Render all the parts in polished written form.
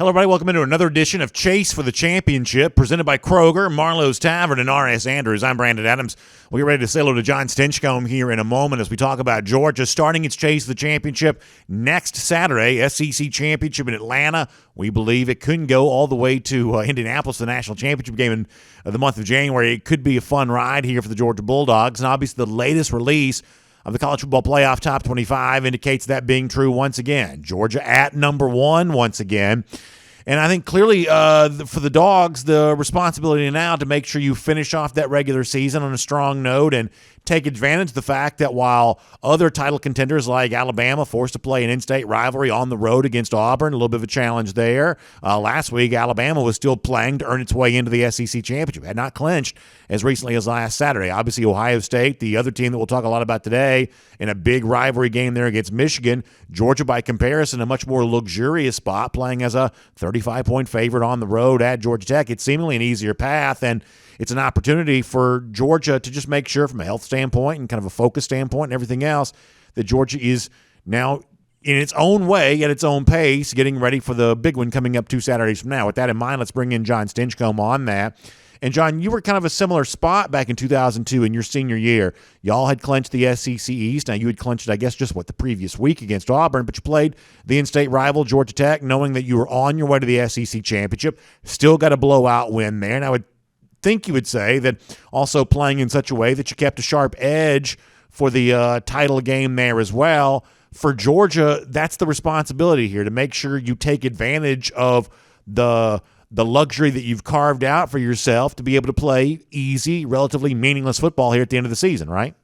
Hello, everybody. Welcome into another edition of Chase for the Championship, presented by Kroger, Marlowe's Tavern, and R.S. Andrews. I'm Brandon Adams. We'll get ready to say hello to John Stinchcomb here in a moment as we talk about Georgia starting its Chase for the Championship next Saturday, SEC Championship in Atlanta. We believe it couldn't go all the way to Indianapolis for the national championship game in the month of January. It could be a fun ride here for the Georgia Bulldogs, and obviously the latest release of the College Football Playoff Top 25 indicates that being true once again. Georgia at number one once again. And I think clearly for the Dogs, the responsibility now to make sure you finish off that regular season on a strong note and take advantage of the fact that while other title contenders like Alabama forced to play an in-state rivalry on the road against Auburn, a little bit of a challenge there. Last week, Alabama was still playing to earn its way into the SEC championship. Had not clinched as recently as last Saturday. Obviously, Ohio State, the other team that we'll talk a lot about today, in a big rivalry game there against Michigan. Georgia, by comparison, a much more luxurious spot, playing as a 35-point favorite on the road at Georgia Tech. It's seemingly an easier path, and it's an opportunity for Georgia to just make sure from a health standpoint and kind of a focus standpoint and everything else that Georgia is now in its own way, at its own pace, getting ready for the big one coming up 2 Saturdays from now. With that in mind, let's bring in John Stinchcomb on that. And, John, you were kind of a similar spot back in 2002 in your senior year. Y'all had clinched the SEC East. Now, you had clinched it, I guess, just, the previous week against Auburn, but you played the in-state rival, Georgia Tech, knowing that you were on your way to the SEC championship. Still got a blowout win there. And I would think you would say that also playing in such a way that you kept a sharp edge for the title game there as well. For Georgia, that's the responsibility here, to make sure you take advantage of the luxury that you've carved out for yourself to be able to play easy, relatively meaningless football here at the end of the season, right?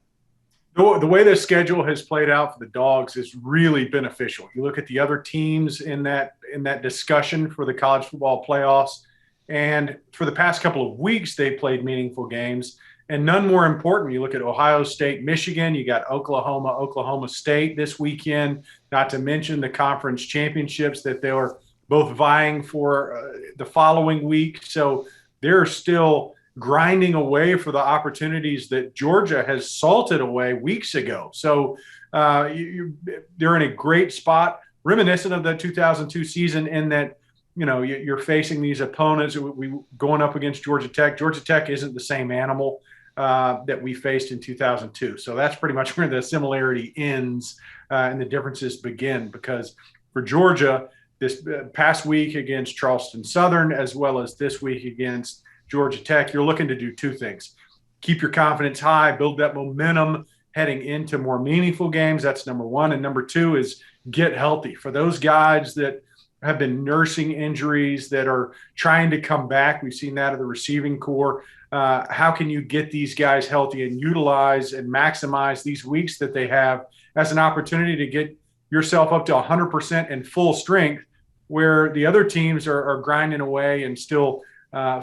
The way the schedule has played out for the Dogs is really beneficial. You look at the other teams in that discussion for the college football playoffs, and for the past couple of weeks, they played meaningful games, and none more important. You look at Ohio State, Michigan, you got Oklahoma State this weekend, not to mention the conference championships that they were both vying for the following week. So they're still grinding away for the opportunities that Georgia has salted away weeks ago. So they're in a great spot, reminiscent of the 2002 season in that, you're facing these opponents. We going up against Georgia Tech. Georgia Tech isn't the same animal that we faced in 2002. So that's pretty much where the similarity ends and the differences begin, because for Georgia, this past week against Charleston Southern, as well as this week against Georgia Tech, you're looking to do two things. Keep your confidence high, build that momentum heading into more meaningful games. That's number one. And number two is get healthy. For those guys that have been nursing injuries, that are trying to come back, we've seen that of the receiving corps. How can you get these guys healthy and utilize and maximize these weeks that they have as an opportunity to get yourself up to 100% and full strength, where the other teams are grinding away and still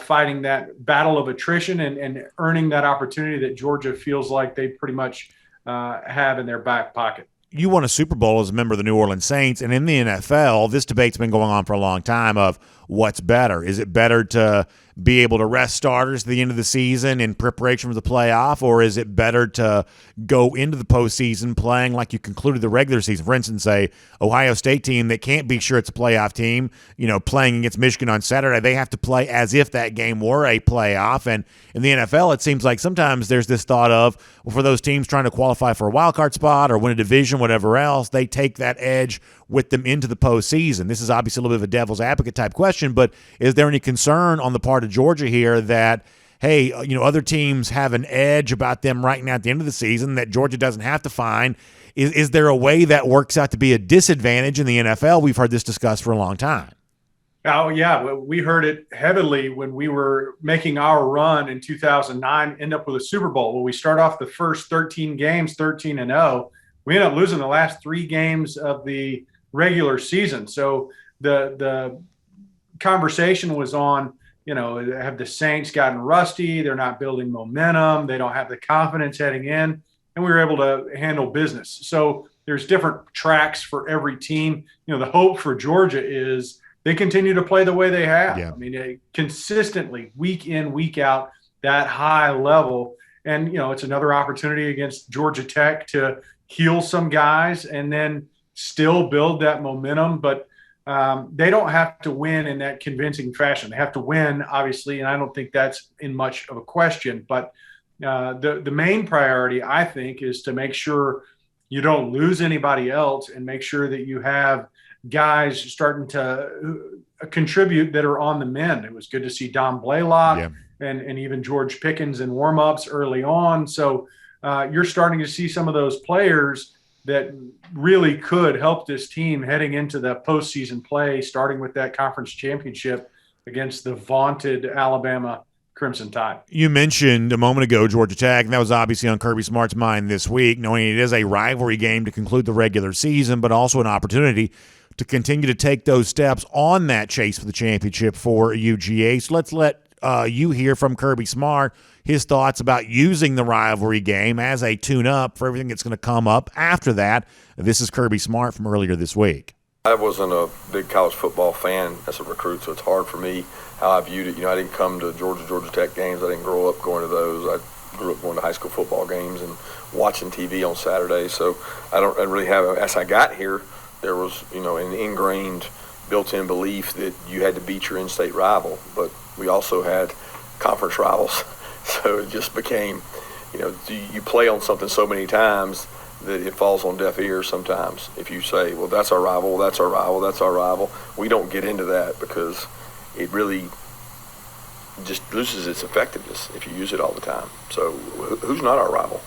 fighting that battle of attrition and earning that opportunity that Georgia feels like they pretty much have in their back pocket. You won a Super Bowl as a member of the New Orleans Saints, and in the NFL, this debate's been going on for a long time of what's better. Is it better to be able to rest starters at the end of the season in preparation for the playoff, or is it better to go into the postseason playing like you concluded the regular season? For instance, a Ohio State team that can't be sure it's a playoff team, playing against Michigan on Saturday, they have to play as if that game were a playoff. And in the NFL, it seems like sometimes there's this thought of, well, for those teams trying to qualify for a wild card spot or win a division, whatever else, they take that edge with them into the postseason. This is obviously a little bit of a devil's advocate type question, but is there any concern on the part of Georgia here that, hey, other teams have an edge about them right now at the end of the season that Georgia doesn't have to find? Is there a way that works out to be a disadvantage in the NFL? We've heard this discussed for a long time. Oh, yeah. We heard it heavily when we were making our run in 2009, end up with a Super Bowl. Well, we start off the first 13 games, 13-0. We end up losing the last 3 games of the regular season. So the conversation was on, have the Saints gotten rusty? They're not building momentum. They don't have the confidence heading in. And we were able to handle business. So there's different tracks for every team. The hope for Georgia is they continue to play the way they have. Yeah. I mean, consistently, week in, week out, that high level. And, it's another opportunity against Georgia Tech to heal some guys and then still build that momentum. But they don't have to win in that convincing fashion. They have to win, obviously, and I don't think that's in much of a question. But the main priority, I think, is to make sure you don't lose anybody else and make sure that you have guys starting to contribute that are on the mend. It was good to see Don Blaylock and even George Pickens in warmups early on. So you're starting to see some of those players that really could help this team heading into the postseason play, starting with that conference championship against the vaunted Alabama Crimson Tide. You mentioned a moment ago Georgia Tech, and that was obviously on Kirby Smart's mind this week, knowing it is a rivalry game to conclude the regular season, but also an opportunity to continue to take those steps on that chase for the championship for UGA. So let's let you hear from Kirby Smart, his thoughts about using the rivalry game as a tune-up for everything that's going to come up after that. This is Kirby Smart from earlier this week. I wasn't a big college football fan as a recruit, so it's hard for me how I viewed it. I didn't come to Georgia Tech games. I didn't grow up going to those. I grew up going to high school football games and watching TV on Saturdays. So I don't really have, as I got here, there was, an ingrained built-in belief that you had to beat your in-state rival, but we also had conference rivals. So it just became, you play on something so many times that it falls on deaf ears sometimes. If you say, well, that's our rival, that's our rival, that's our rival, we don't get into that because it really just loses its effectiveness if you use it all the time. So who's not our rival?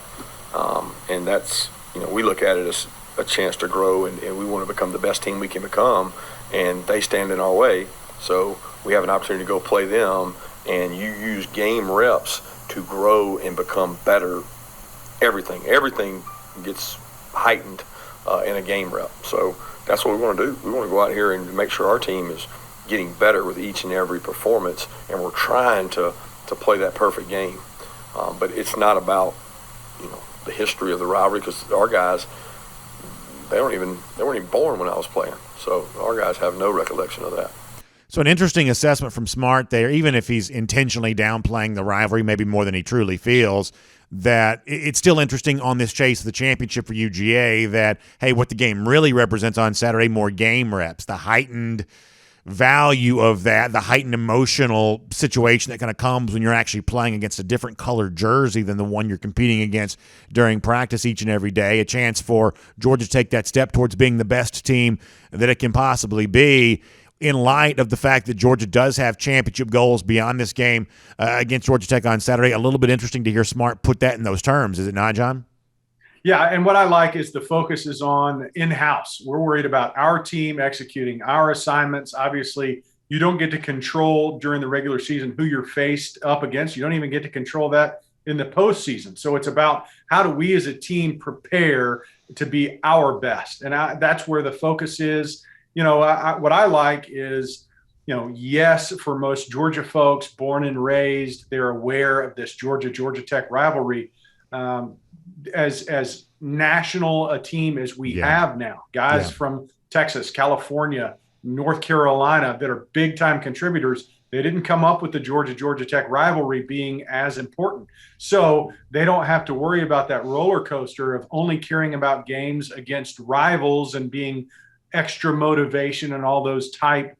And that's, we look at it as a chance to grow, and we want to become the best team we can become, and they stand in our way. So we have an opportunity to go play them, and you use game reps to grow and become better. Everything gets heightened in a game rep. So that's what we want to do. We want to go out here and make sure our team is getting better with each and every performance, and we're trying to play that perfect game. But it's not about the history of the rivalry, because our guys, they weren't even born when I was playing. So our guys have no recollection of that. So an interesting assessment from Smart there, even if he's intentionally downplaying the rivalry, maybe more than he truly feels, that it's still interesting on this chase of the championship for UGA that, hey, what the game really represents on Saturday, more game reps, the heightened value of that, the heightened emotional situation that kind of comes when you're actually playing against a different colored jersey than the one you're competing against during practice each and every day. A chance for Georgia to take that step towards being the best team that it can possibly be, in light of the fact that Georgia does have championship goals beyond this game against Georgia Tech on Saturday. A little bit interesting to hear Smart put that in those terms, is it not, John? Yeah, and what I like is the focus is on in-house. We're worried about our team executing our assignments. Obviously, you don't get to control during the regular season who you're faced up against. You don't even get to control that in the postseason. So it's about how do we as a team prepare to be our best. And that's where the focus is. What I like is, yes, for most Georgia folks born and raised, they're aware of this Georgia Tech rivalry. As national a team as we have now, guys from Texas, California, North Carolina that are big time contributors, they didn't come up with the Georgia Tech rivalry being as important. So they don't have to worry about that roller coaster of only caring about games against rivals and being extra motivation and all those type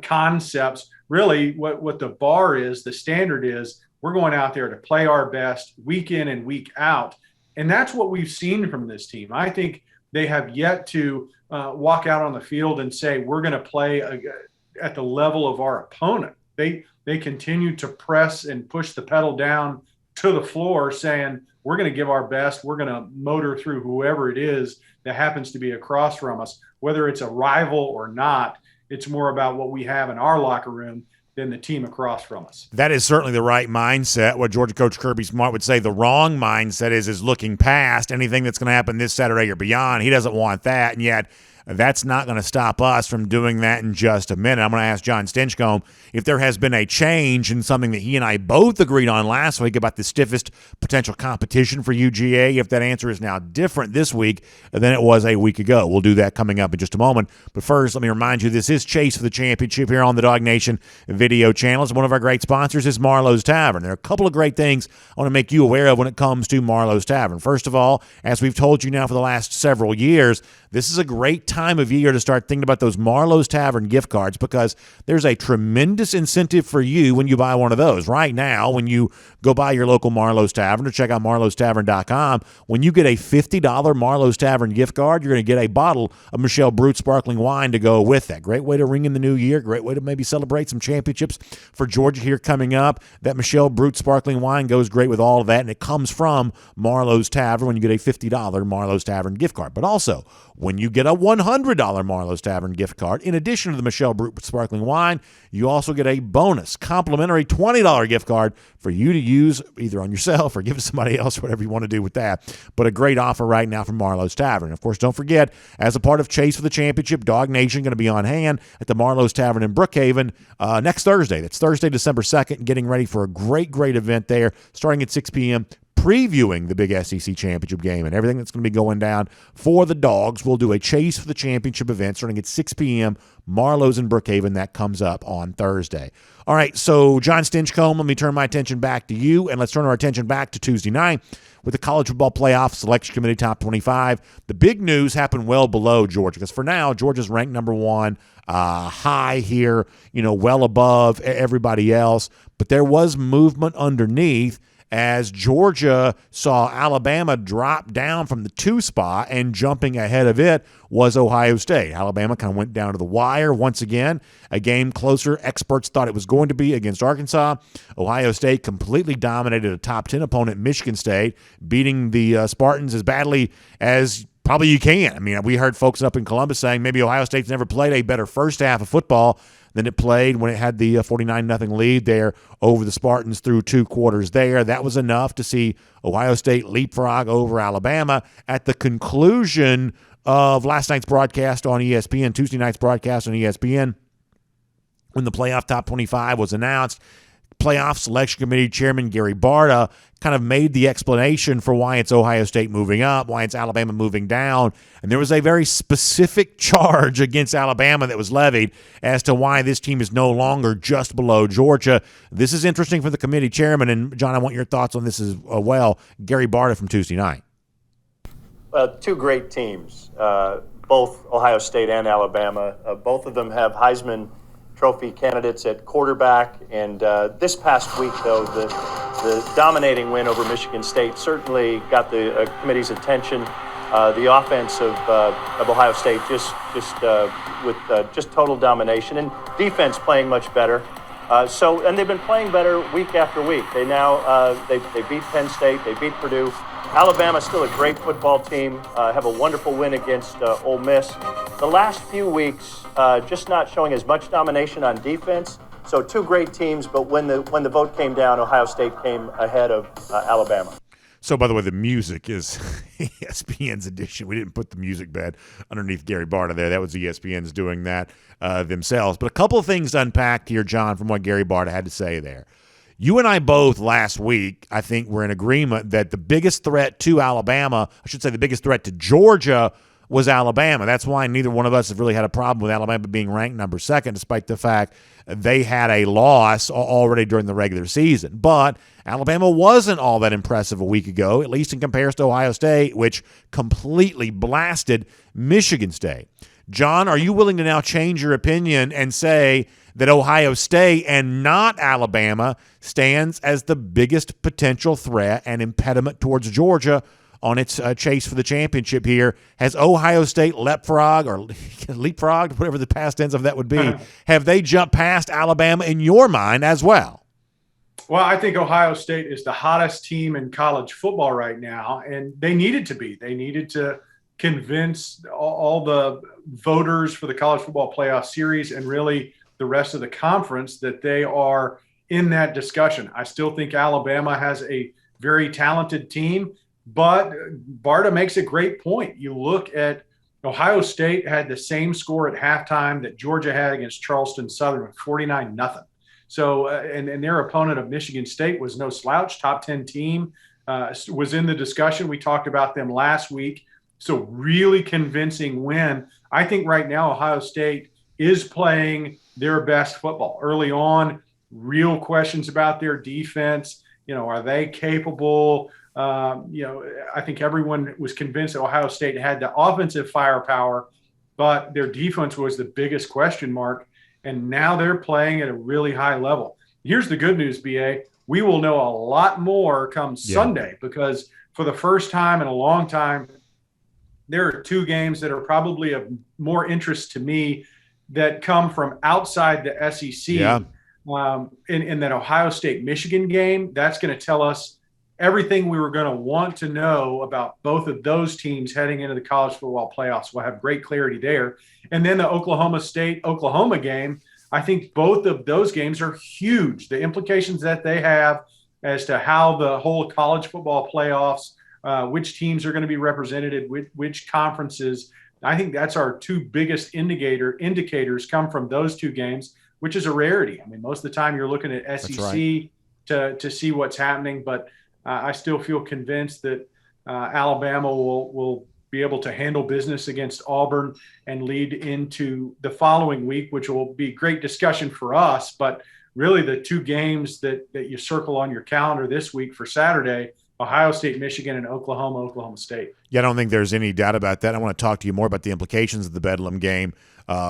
concepts. Really what the bar is, the standard is, we're going out there to play our best week in and week out. And that's what we've seen from this team. I think they have yet to walk out on the field and say, we're going to play at the level of our opponent. They continue to press and push the pedal down to the floor, saying, we're going to give our best. We're going to motor through whoever it is that happens to be across from us, whether it's a rival or not. It's more about what we have in our locker room than the team across from us. That is certainly the right mindset. What Georgia coach Kirby Smart would say the wrong mindset is looking past anything that's going to happen this Saturday or beyond. He doesn't want that, and yet that's not going to stop us from doing that in just a minute. I'm going to ask John Stinchcomb if there has been a change in something that he and I both agreed on last week about the stiffest potential competition for UGA, if that answer is now different this week than it was a week ago. We'll do that coming up in just a moment. But first, let me remind you, this is Chase for the Championship here on the Dog Nation video channels. One of our great sponsors is Marlowe's Tavern. There are a couple of great things I want to make you aware of when it comes to Marlowe's Tavern. First of all, as we've told you now for the last several years, this is a great time of year to start thinking about those Marlowe's Tavern gift cards, because there's a tremendous incentive for you when you buy one of those. Right now, when you go by your local Marlowe's Tavern or check out marlowestavern.com, when you get a $50 Marlowe's Tavern gift card, you're going to get a bottle of Michelle Brut sparkling wine to go with that. Great way to ring in the new year. Great way to maybe celebrate some championships for Georgia here coming up. That Michelle Brut sparkling wine goes great with all of that, and it comes from Marlowe's Tavern when you get a $50 Marlowe's Tavern gift card. But also, when you get a $100 Marlowe's Tavern gift card, in addition to the Michelle Brut sparkling wine, you also get a bonus complimentary $20 gift card for you to use either on yourself or give to somebody else, whatever you want to do with that. But a great offer right now from Marlowe's Tavern. Of course, don't forget, as a part of Chase for the Championship, Dog Nation going to be on hand at the Marlowe's Tavern in Brookhaven next Thursday. That's Thursday, December 2nd, getting ready for a great, great event there starting at 6 p.m., previewing the big SEC championship game and everything that's going to be going down for the Dogs. We'll do a Chase for the Championship event starting at 6 p.m., Marlowe's in Brookhaven. That comes up on Thursday. All right, so John Stinchcomb, let me turn my attention back to you, and let's turn our attention back to Tuesday night with the College Football Playoff Selection Committee Top 25. The big news happened well below Georgia, because for now, Georgia's ranked number one, high here, well above everybody else. But there was movement underneath as Georgia saw Alabama drop down from the 2 spot, and jumping ahead of it was Ohio State. Alabama kind of went down to the wire once again, a game closer experts thought it was going to be against Arkansas. Ohio State completely dominated a top 10 opponent, Michigan State, beating the Spartans as badly as probably you can. I mean, we heard folks up in Columbus saying maybe Ohio State's never played a better first half of football than it played when it had the 49-0 lead there over the Spartans through 2 quarters there. That was enough to see Ohio State leapfrog over Alabama. At the conclusion of last night's broadcast on ESPN, Tuesday night's broadcast on ESPN, when the playoff top 25 was announced, Playoff Selection Committee Chairman Gary Barta kind of made the explanation for why it's Ohio State moving up, why it's Alabama moving down. And there was a very specific charge against Alabama that was levied as to why this team is no longer just below Georgia. This is interesting for the committee chairman. And, John, I want your thoughts on this as well. Gary Barta from Tuesday night. Two great teams, both Ohio State and Alabama. Both of them have Heisman Trophy candidates at quarterback, and this past week, though, the dominating win over Michigan State certainly got the committee's attention. The offense of Ohio State with total domination, and defense playing much better. And they've been playing better week after week. They now they beat Penn State, they beat Purdue. Alabama's still a great football team, have a wonderful win against Ole Miss. The last few weeks, just not showing as much domination on defense. So two great teams, but when the vote came down, Ohio State came ahead of Alabama. So, by the way, the music is ESPN's edition. We didn't put the music bed underneath Gary Barta there. That was ESPN's doing that themselves. But a couple of things unpacked here, John, from what Gary Barta had to say there. You and I both last week, I think, were in agreement that the biggest threat to Alabama, I should say the biggest threat to Georgia, was Alabama. That's why neither one of us have really had a problem with Alabama being ranked number 2, despite the fact they had a loss already during the regular season. But Alabama wasn't all that impressive a week ago, at least in comparison to Ohio State, which completely blasted Michigan State. John, are you willing to now change your opinion and say that Ohio State and not Alabama stands as the biggest potential threat and impediment towards Georgia on its chase for the championship here? Has Ohio State leapfrogged, whatever the past tense of that would be, have they jumped past Alabama in your mind as well? Well, I think Ohio State is the hottest team in college football right now, and they needed to be. They needed to convince all the voters for the College Football Playoff Series and really the rest of the conference that they are in that discussion. I still think Alabama has a very talented team, but Barta makes a great point. You look at Ohio State had the same score at halftime that Georgia had against Charleston Southern, 49-0. So, and their opponent of Michigan State was no slouch, top 10 team, was in the discussion. We talked about them last week. So really convincing win. I think right now Ohio State is playing their best football. Early on, real questions about their defense. Are they capable? I think everyone was convinced that Ohio State had the offensive firepower but their defense was the biggest question mark. And now they're playing at a really high level. Here's the good news, BA. We will know a lot more come Sunday, because for the first time in a long time, there are two games that are probably of more interest to me that come from outside the SEC. Yeah. In that Ohio State-Michigan game, that's going to tell us everything we were going to want to know about both of those teams heading into the college football playoffs. We'll have great clarity there. And then the Oklahoma State-Oklahoma game, I think both of those games are huge. The implications that they have as to how the whole college football playoffs, which teams are going to be represented, which conferences, I think that's our two biggest indicators come from those two games, which is a rarity. I mean, most of the time you're looking at SEC to see what's happening, but I still feel convinced that Alabama will be able to handle business against Auburn and lead into the following week, which will be great discussion for us. But really the two games that you circle on your calendar this week for Saturday, Ohio State, Michigan, and Oklahoma State. Yeah, I don't think there's any doubt about that. I want to talk to you more about the implications of the Bedlam game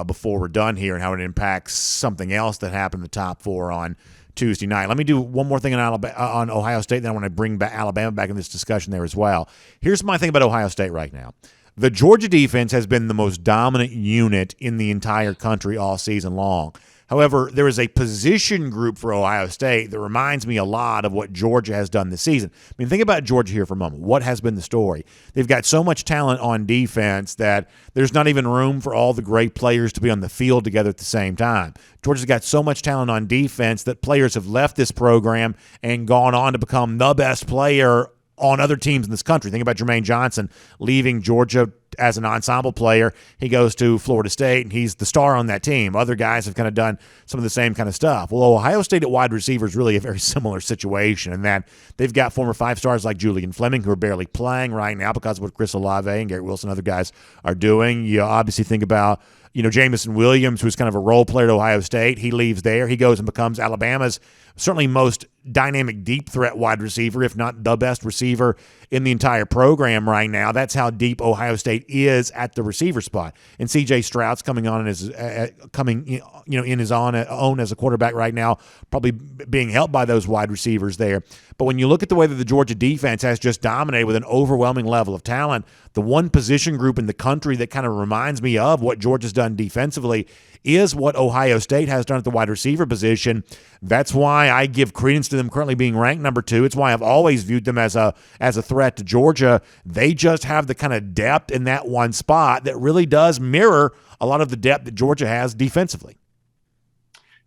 before we're done here and how it impacts something else that happened in the top four on Tuesday night. Let me do one more thing on Ohio State, then I want to bring back Alabama back in this discussion there as well. Here's my thing about Ohio State right now. The Georgia defense has been the most dominant unit in the entire country all season long. However, there is a position group for Ohio State that reminds me a lot of what Georgia has done this season. I mean, think about Georgia here for a moment. What has been the story? They've got so much talent on defense that there's not even room for all the great players to be on the field together at the same time. Georgia's got so much talent on defense that players have left this program and gone on to become the best player on other teams in this country. Think about Jermaine Johnson leaving Georgia as an ensemble player. He goes to Florida State, and he's the star on that team. Other guys have kind of done some of the same kind of stuff. Well, Ohio State at wide receiver is really a very similar situation in that they've got former five stars like Julian Fleming who are barely playing right now because of what Chris Olave and Garrett Wilson and other guys are doing. You obviously think about Jamison Williams, who's kind of a role player at Ohio State. He leaves there. He goes and becomes Alabama's certainly most dynamic deep threat wide receiver, if not the best receiver in the entire program right now. That's how deep Ohio State is at the receiver spot. And C.J. Stroud's coming on as in his own as a quarterback right now, probably being helped by those wide receivers there. But when you look at the way that the Georgia defense has just dominated with an overwhelming level of talent, the one position group in the country that kind of reminds me of what Georgia's done defensively is what Ohio State has done at the wide receiver position. That's why I give credence to them currently being ranked number 2. It's why I've always viewed them as a threat to Georgia. They just have the kind of depth in that one spot that really does mirror a lot of the depth that Georgia has defensively.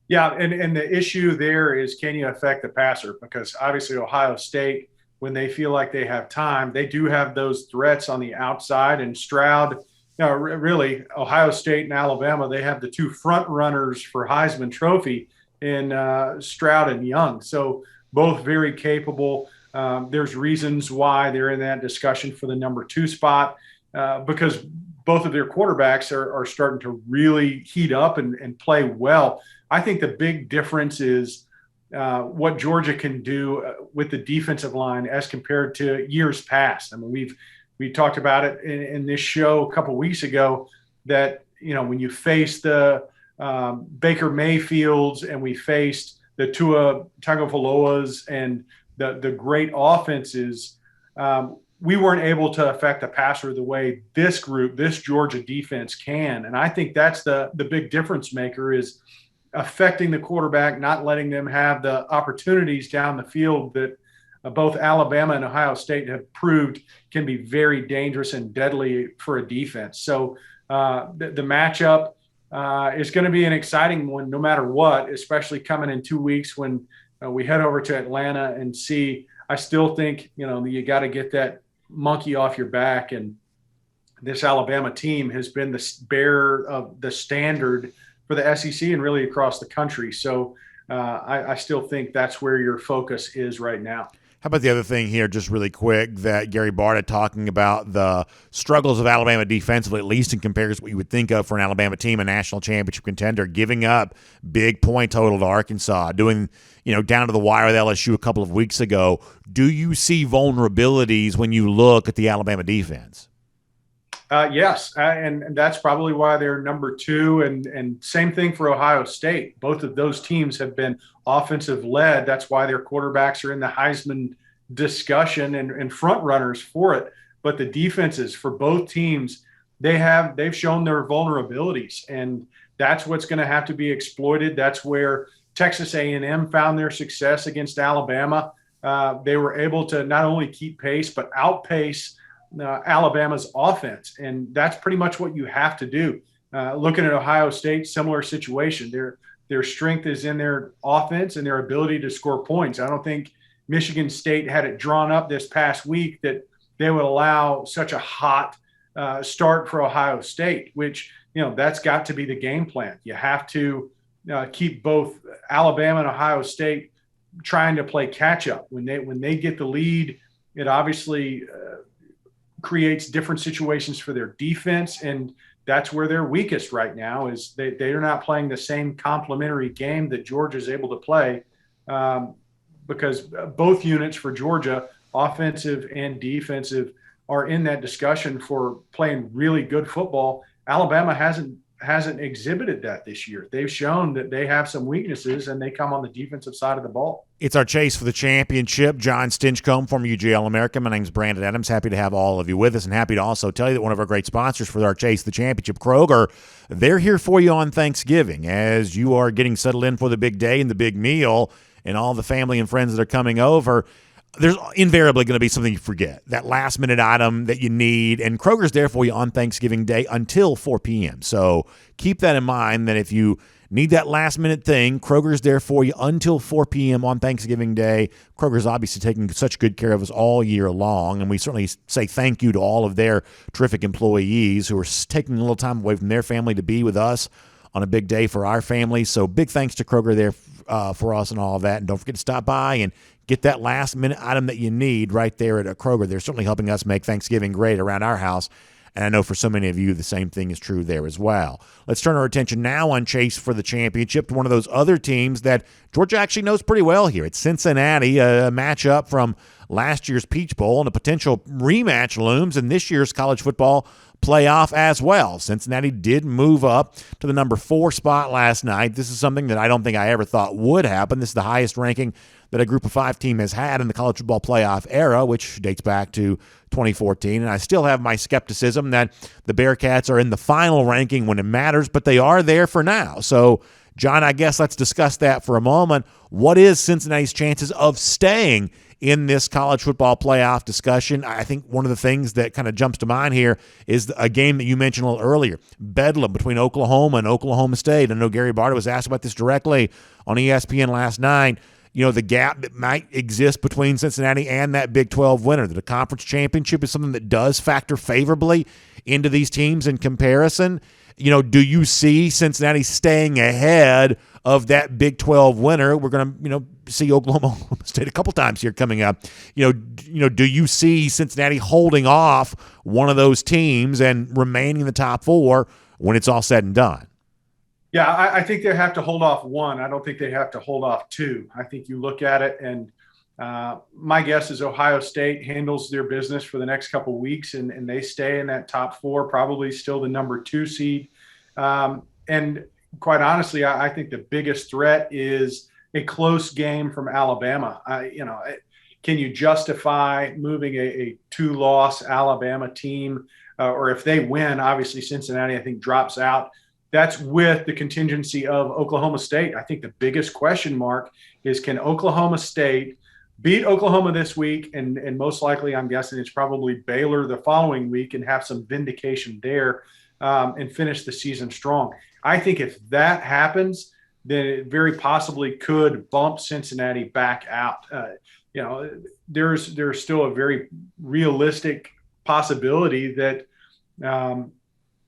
Yeah, and the issue there is, can you affect the passer? Because obviously Ohio State, when they feel like they have time, they do have those threats on the outside. And Stroud, really, Ohio State and Alabama, they have the two front runners for Heisman Trophy in Stroud and Young. So both very capable. There's reasons why they're in that discussion for the number 2 spot because both of their quarterbacks are starting to really heat up and play well. I think the big difference is what Georgia can do with the defensive line as compared to years past. I mean, we talked about it in this show a couple of weeks ago that, when you face the Baker Mayfields and we faced the Tua Tagovailoas and the great offenses, we weren't able to affect the passer the way this Georgia defense can. And I think that's the big difference maker is affecting the quarterback, not letting them have the opportunities down the field that both Alabama and Ohio State have proved can be very dangerous and deadly for a defense. So the matchup is going to be an exciting one no matter what, especially coming in 2 weeks when we head over to Atlanta and see. I still think, you got to get that monkey off your back. And this Alabama team has been the bearer of the standard for the SEC and really across the country. So I still think that's where your focus is right now. How about the other thing here, just really quick, that Gary Barta talking about the struggles of Alabama defensively, at least in comparison to what you would think of for an Alabama team, a national championship contender, giving up big point total to Arkansas, doing, down to the wire with LSU a couple of weeks ago. Do you see vulnerabilities when you look at the Alabama defense? Yes, and that's probably why they're number two. And same thing for Ohio State. Both of those teams have been offensive led. That's why their quarterbacks are in the Heisman discussion and front runners for it. But the defenses for both teams, they've shown their vulnerabilities, and that's what's going to have to be exploited. That's where Texas A&M found their success against Alabama. They were able to not only keep pace but outpace Alabama's offense, and that's pretty much what you have to do. Looking at Ohio State, similar situation. Their strength is in their offense and their ability to score points. I don't think Michigan State had it drawn up this past week that they would allow such a hot start for Ohio State, which, that's got to be the game plan. You have to keep both Alabama and Ohio State trying to play catch up. When they get the lead, it obviously creates different situations for their defense, and that's where they're weakest right now. Is they are not playing the same complementary game that Georgia is able to play, because both units for Georgia, offensive and defensive, are in that discussion for playing really good football. Alabama hasn't exhibited that this year. They've shown that they have some weaknesses, and they come on the defensive side of the ball. It's our chase for the championship. John Stinchcomb, former UGA All-American. My name's Brandon Adams. Happy to have all of you with us, and happy to also tell you that one of our great sponsors for our chase for the championship, Kroger, they're here for you on Thanksgiving as you are getting settled in for the big day and the big meal and all the family and friends that are coming over. There's invariably going to be something you forget, that last-minute item that you need, and Kroger's there for you on Thanksgiving Day until 4 p.m. So keep that in mind, that if you need that last-minute thing, Kroger's there for you until 4 p.m. on Thanksgiving Day. Kroger's obviously taking such good care of us all year long, and we certainly say thank you to all of their terrific employees who are taking a little time away from their family to be with us on a big day for our family. So big thanks to Kroger there for us and all of that. And don't forget to stop by and get that last-minute item that you need right there at a Kroger. They're certainly helping us make Thanksgiving great around our house, and I know for so many of you the same thing is true there as well. Let's turn our attention now on chase for the championship to one of those other teams that Georgia actually knows pretty well here. It's Cincinnati, a matchup from last year's Peach Bowl, and a potential rematch looms in this year's college football playoff as well. Cincinnati did move up to the number 4 spot last night. This is something that I don't think I ever thought would happen. This is the highest ranking that a group of 5 team has had in the college football playoff era, which dates back to 2014. And I still have my skepticism that the Bearcats are in the final ranking when it matters, but they are there for now. So, John, I guess let's discuss that for a moment. What is Cincinnati's chances of staying in this college football playoff discussion? I think one of the things that kind of jumps to mind here is a game that you mentioned a little earlier, Bedlam between Oklahoma and Oklahoma State. I know Gary Barta was asked about this directly on ESPN last night. The gap that might exist between Cincinnati and that Big 12 winner, that a conference championship is something that does factor favorably into these teams in comparison. Do you see Cincinnati staying ahead of that Big 12 winner? We're going to, see Oklahoma State a couple times here coming up. Do you see Cincinnati holding off one of those teams and remaining in the top 4 when it's all said and done? Yeah, I think they have to hold off 1. I don't think they have to hold off 2. I think you look at it, and my guess is Ohio State handles their business for the next couple of weeks, and they stay in that top 4, probably still the number 2 seed. And quite honestly, I think the biggest threat is a close game from Alabama. Can you justify moving a 2-loss Alabama team? Or if they win, obviously Cincinnati, I think, drops out. That's with the contingency of Oklahoma State. I think the biggest question mark is, can Oklahoma State beat Oklahoma this week? And most likely, I'm guessing it's probably Baylor the following week, and have some vindication there and finish the season strong. I think if that happens, then it very possibly could bump Cincinnati back out. There's still a very realistic possibility that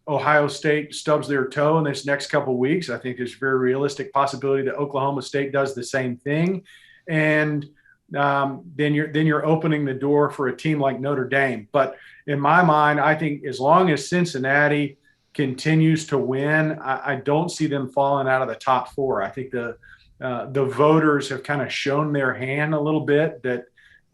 Ohio State stubs their toe in this next couple of weeks. I think there's a very realistic possibility that Oklahoma State does the same thing. And then you're opening the door for a team like Notre Dame. But in my mind, I think as long as Cincinnati continues to win, I don't see them falling out of the top 4. I think the voters have kind of shown their hand a little bit, that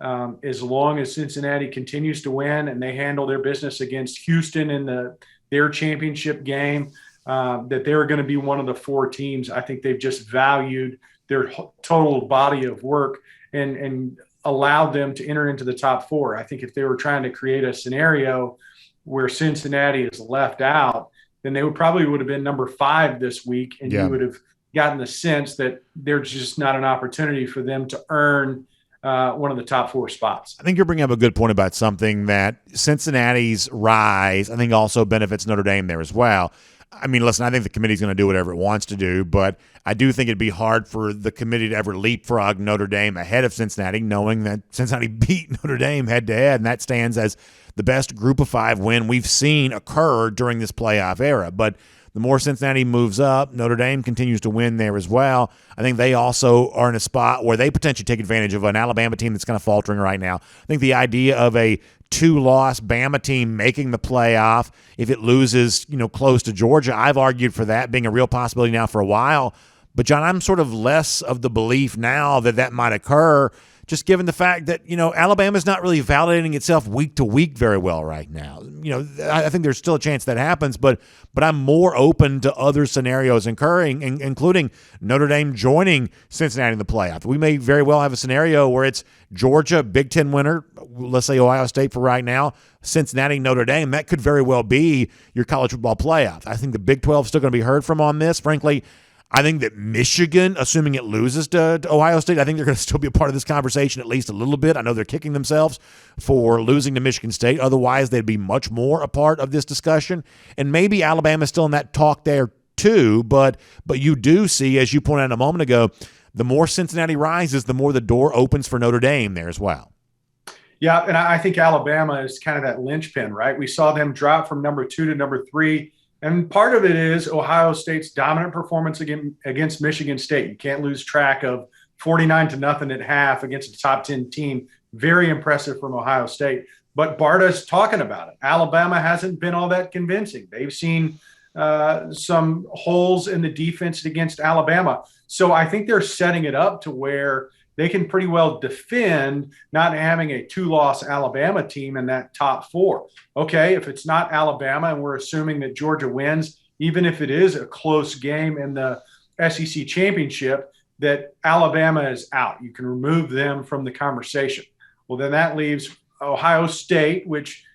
as long as Cincinnati continues to win and they handle their business against Houston in their championship game, that they're going to be one of the 4 teams. I think they've just valued their total body of work and allowed them to enter into the top 4. I think if they were trying to create a scenario where Cincinnati is left out, then they would have been number 5 this week, and you would have gotten the sense that there's just not an opportunity for them to earn one of the top 4 spots. I think you're bringing up a good point about something that Cincinnati's rise, I think, also benefits Notre Dame there as well. I mean, listen, I think the committee's going to do whatever it wants to do, but I do think it'd be hard for the committee to ever leapfrog Notre Dame ahead of Cincinnati, knowing that Cincinnati beat Notre Dame head-to-head, and that stands as the best Group of 5 win we've seen occur during this playoff era. But the more Cincinnati moves up, Notre Dame continues to win there as well. I think they also are in a spot where they potentially take advantage of an Alabama team that's kind of faltering right now. I think the idea of a 2-loss Bama team making the playoff, if it loses, close to Georgia, I've argued for that being a real possibility now for a while. But, John, I'm sort of less of the belief now that might occur, just given the fact that, Alabama's not really validating itself week to week very well right now. I think there's still a chance that happens, but I'm more open to other scenarios occurring, including Notre Dame joining Cincinnati in the playoff. We may very well have a scenario where it's Georgia, Big Ten winner, let's say Ohio State for right now, Cincinnati, Notre Dame. That could very well be your college football playoff. I think the Big 12 is still going to be heard from on this. Frankly, I think that Michigan, assuming it loses to Ohio State, I think they're going to still be a part of this conversation at least a little bit. I know they're kicking themselves for losing to Michigan State. Otherwise, they'd be much more a part of this discussion. And maybe Alabama's still in that talk there too, but you do see, as you pointed out a moment ago, the more Cincinnati rises, the more the door opens for Notre Dame there as well. Yeah, and I think Alabama is kind of that linchpin, right? We saw them drop from number 2 to number 3. And part of it is Ohio State's dominant performance against Michigan State. You can't lose track of 49-0 at half against a top 10 team. Very impressive from Ohio State. But Barta's talking about it. Alabama hasn't been all that convincing. They've seen some holes in the defense against Alabama. So I think they're setting it up to where they can pretty well defend not having a 2-loss Alabama team in that top 4. Okay, if it's not Alabama and we're assuming that Georgia wins, even if it is a close game in the SEC championship, that Alabama is out. You can remove them from the conversation. Well, then that leaves Ohio State, which,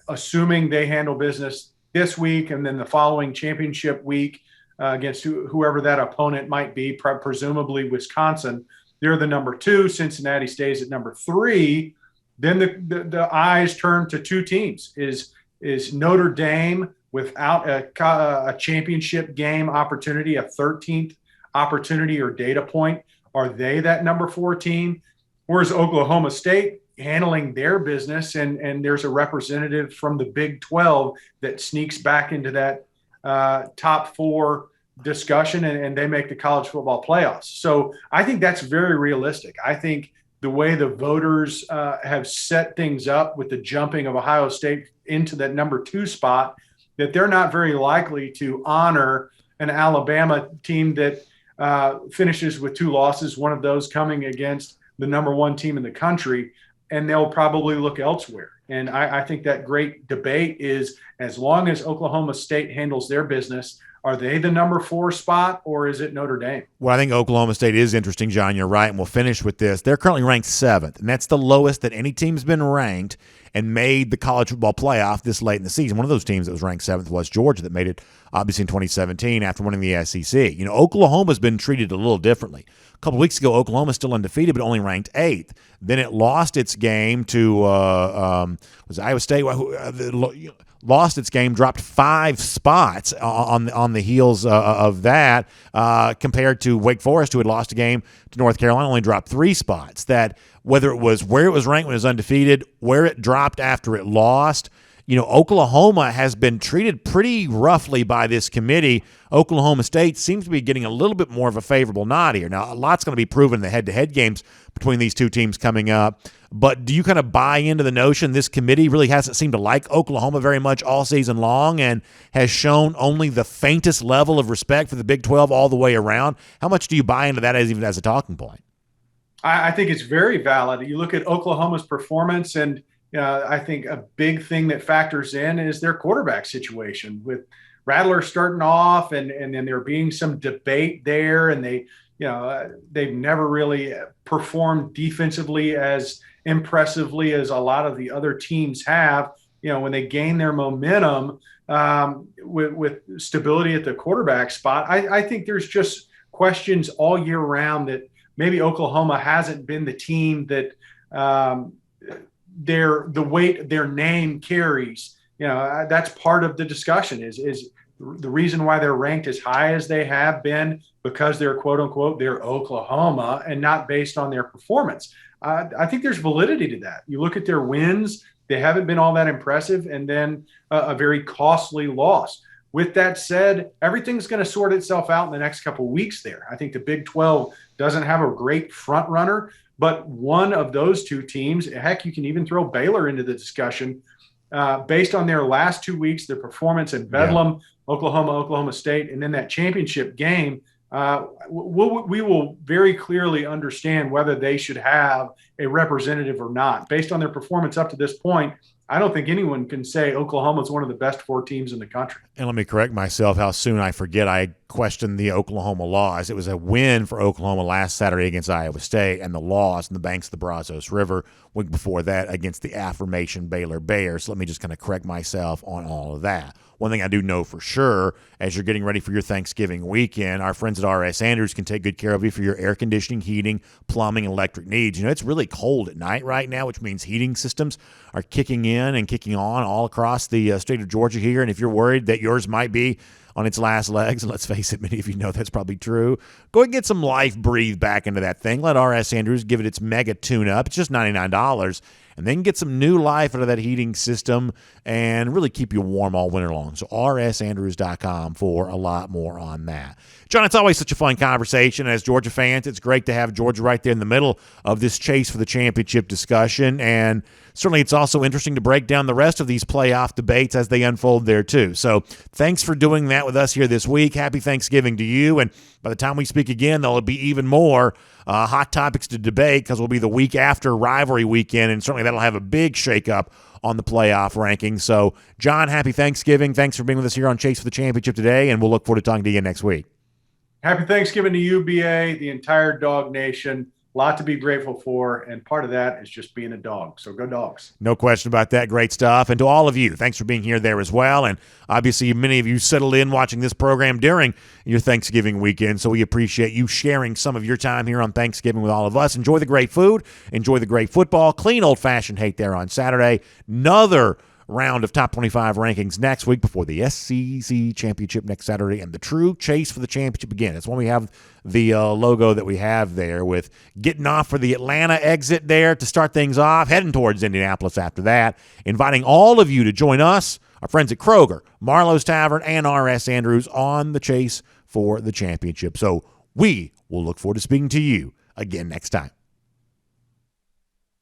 assuming they handle business this week and then the following championship week against whoever that opponent might be, presumably Wisconsin, they're the number 2. Cincinnati stays at number 3. Then the eyes turn to 2 teams. Is Notre Dame without a championship game opportunity, a 13th opportunity or data point? Are they that number 4 team? Whereas Oklahoma State handling their business, and there's a representative from the Big 12 that sneaks back into that top 4 discussion, and they make the college football playoffs. So I think that's very realistic. I think the way the voters have set things up with the jumping of Ohio State into that number 2 spot, that they're not very likely to honor an Alabama team that finishes with 2 losses, one of those coming against the number 1 team in the country, and they'll probably look elsewhere. And I think that great debate is, as long as Oklahoma State handles their business, are they the number 4 spot, or is it Notre Dame? Well, I think Oklahoma State is interesting, John. You're right, and we'll finish with this. They're currently ranked 7th, and that's the lowest that any team's been ranked and made the college football playoff this late in the season. One of those teams that was ranked 7th was Georgia, that made it obviously in 2017 after winning the SEC. Oklahoma's been treated a little differently. A couple weeks ago, Oklahoma's still undefeated, but only ranked 8th. Then it lost its game to was Iowa State. Lost its game, dropped 5 spots on the heels of that, compared to Wake Forest, who had lost a game to North Carolina, only dropped 3 spots. That whether it was where it was ranked when it was undefeated, where it dropped after it lost, Oklahoma has been treated pretty roughly by this committee. Oklahoma State seems to be getting a little bit more of a favorable nod here. Now, a lot's going to be proven in the head-to-head games between these 2 teams coming up. But do you kind of buy into the notion this committee really hasn't seemed to like Oklahoma very much all season long and has shown only the faintest level of respect for the Big 12 all the way around? How much do you buy into that even as a talking point? I think it's very valid. You look at Oklahoma's performance, and I think a big thing that factors in is their quarterback situation with Rattler starting off, and then there being some debate there, and they've never really performed defensively as impressively as a lot of the other teams have. When they gain their momentum with stability at the quarterback spot, I think there's just questions all year round that maybe Oklahoma hasn't been the team that the weight their name carries. That's part of the discussion is the reason why they're ranked as high as they have been, because they're quote unquote, they're Oklahoma and not based on their performance. I think there's validity to that. You look at their wins, they haven't been all that impressive, and then a very costly loss. With that said, everything's going to sort itself out in the next couple of weeks there. I think the Big 12 doesn't have a great front runner, but one of those two teams, heck, you can even throw Baylor into the discussion based on their last 2 weeks, their performance in Bedlam, Oklahoma State, and then that championship game. We will very clearly understand whether they should have a representative or not. Based on their performance up to this point, I don't think anyone can say Oklahoma is one of the best 4 teams in the country. And let me correct myself how soon I forget I questioned the Oklahoma loss. It was a win for Oklahoma last Saturday against Iowa State, and the loss in the banks of the Brazos River week before that against the aforementioned Baylor Bears. So let me just kind of correct myself on all of that. One thing I do know for sure, as you're getting ready for your Thanksgiving weekend, our friends at R.S. Andrews can take good care of you for your air conditioning, heating, plumbing, and electric needs. It's really cold at night right now, which means heating systems are kicking in and kicking on all across the state of Georgia here. And if you're worried that yours might be on its last legs, and let's face it, many of you know that's probably true, go and get some life breathed back into that thing. Let R.S. Andrews give it its mega tune-up. It's just $99. And then get some new life out of that heating system and really keep you warm all winter long. So rsandrews.com for a lot more on that. John, it's always such a fun conversation. As Georgia fans, it's great to have Georgia right there in the middle of this chase for the championship discussion. And certainly it's also interesting to break down the rest of these playoff debates as they unfold there too. So thanks for doing that with us here this week. Happy Thanksgiving to you. And by the time we speak again, there'll be even more hot topics to debate because we'll be the week after rivalry weekend, and certainly that'll have a big shakeup on the playoff rankings. So, John, happy Thanksgiving. Thanks for being with us here on Chase for the Championship today, and we'll look forward to talking to you next week. Happy Thanksgiving to UGA, the entire Dog Nation. A lot to be grateful for, and part of that is just being a dog. So go Dogs. No question about that. Great stuff. And to all of you, thanks for being here there as well. And obviously, many of you settled in watching this program during your Thanksgiving weekend, so we appreciate you sharing some of your time here on Thanksgiving with all of us. Enjoy the great food. Enjoy the great football. Clean old-fashioned hate there on Saturday. Another round of top 25 rankings next week before the SEC championship next Saturday and the true chase for the championship again. That's when we have the logo that we have there with getting off for the Atlanta exit there to start things off, heading towards Indianapolis after that, inviting all of you to join us, our friends at Kroger, Marlowe's Tavern, and R.S. Andrews on the chase for the championship. So we will look forward to speaking to you again next time.